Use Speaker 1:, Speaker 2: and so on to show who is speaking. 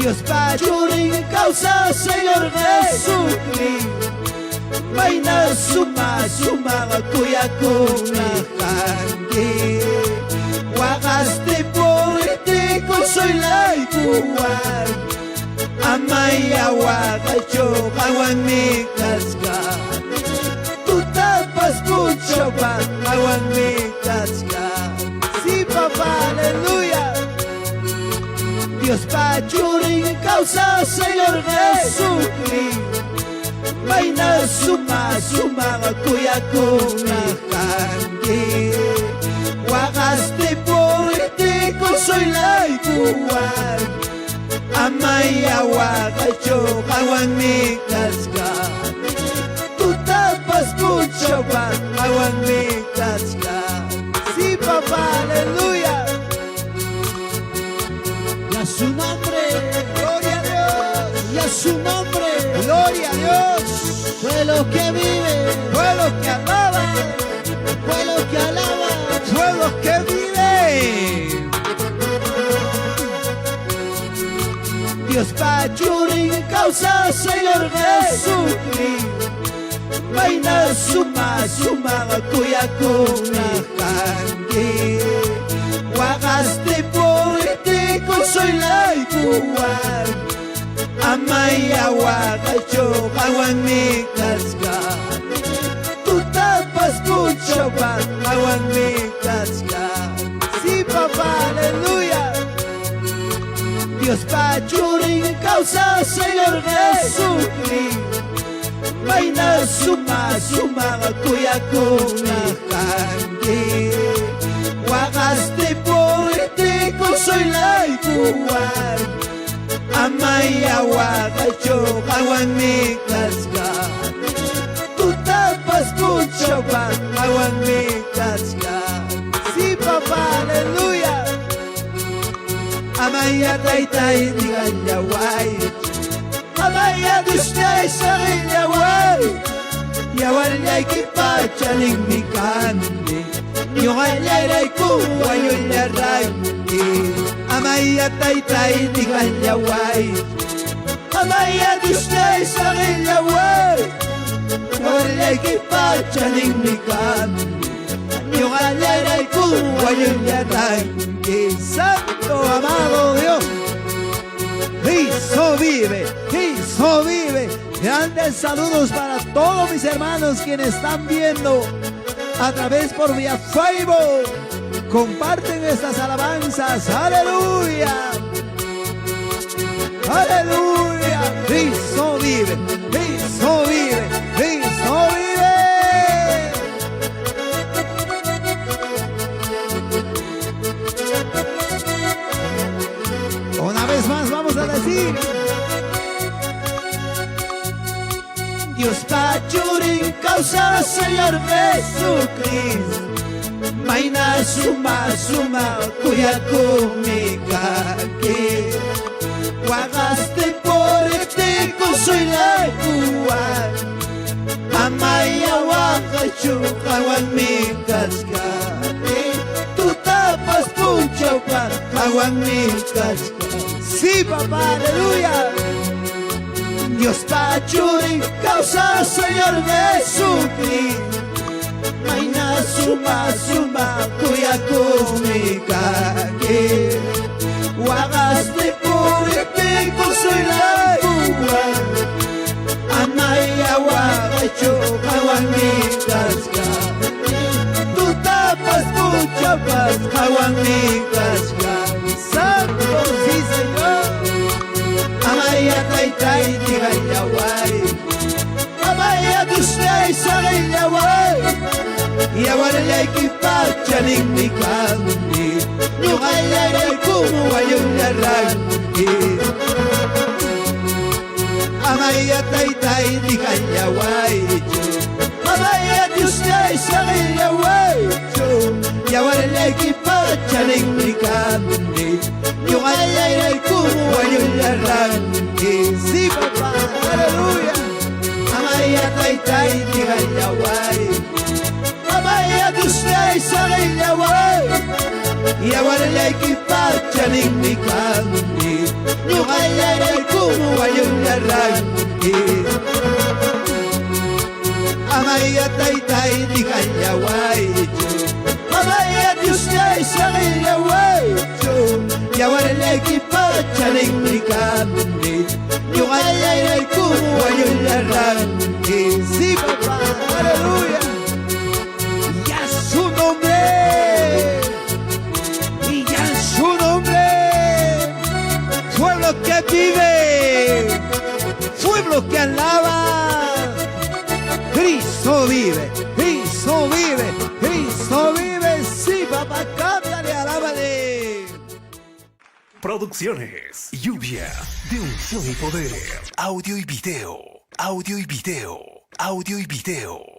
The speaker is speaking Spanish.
Speaker 1: Dios pachurin causa Señor Jesucristo Maina suma kuya kuna kangi Wagaste político soy la igual Amaya wagacho kawan mi kaska Tu tapas mucho pa kawan mi kaska Sí papá, aleluya Dios pachurin causa Señor Jesucristo Maina suma kuya kuna kangi Wagaste político soy la igual Amaya wagacho kawan mi kaska Tu tapas mucho pa kawan mi kaska Sí papá, aleluya Y a su nombre, gloria a Dios Y a su nombre, gloria a Dios Pueblo que vive, pueblo que alaba, pueblo que alaba, pueblo que vive. Dios pachurin causa Señor Jesucristo, Maina suma kuya kuna kangi. Wagaste político soy la igual. Amaya wagacho kawan mi kaska Tu tapas mucho pa kawan mi kaska Sí papá, aleluya Dios pachurin causa Señor Jesucristo Maina suma kuya kuna kangi Wagaste político soy la igual Amaya wagacho kawan mi kaska Tu tapas mucho pa kawan mi kaska Sí papá, aleluya Amaya taytay digan yaway Amaya dustay sa yaway Yawalay kipachaling mi kandi Yawalay kuwayon yaray Amaya taytay di kanyaway Amaya dustay sa kanyaway Walay kipachaning ni kami Yung alay kuwa yung yanay Santo amado Dios Cristo vive, Cristo vive Grandes saludos para todos mis hermanos quienes están viendo a través por vía Facebook Comparten estas alabanzas, aleluya, aleluya, Cristo vive, Cristo vive, Cristo vive. Una vez más vamos a decir, Dios pachurin causa Señor Jesucristo. Maina suma kuya kumika que Wagaste político soy la igual Amaya wagacho kawan mi kaska Tu tapas mucho pa kawan mi kaska Sí papá, aleluya Dios pachurin causa Señor Jesucristo Maina suma kuya kumika que Wagaste político soy la igual Amaya wagacho kawan mi kaska Tu tapas mucho pas kawan mi kaska Santo sí Señor Amaya taytay di kanyaway Amaya dustay sa kanyaway Yawalay kipachaning ni kandi Yung alay kumuha yung larangi Amaya taytay di kanyaway Amaya dustay sa kanyaway Yawalay kipachaning ni kandi Yung alay kumuha yung larangi Si Papa, hallelujah Amaya taytay di kanyaway Amaya dustay sa kanyaway Yawalay kipachaning ni kandi Yung alay Amaya taitai di kanyawai Amaya diusnya isang yawai Yawan equipo chalecnicamente Yung ay kumuha yung larangke Sí, papá, aleluya Y a su nombre Y a su nombre Pueblo que vive Pueblo que alaba Cristo vive, Cristo vive, Cristo vive, sí, papá, cántale, alábale.
Speaker 2: Producciones Lluvia de Unción y Poder. Audio y video. Audio y video. Audio y video.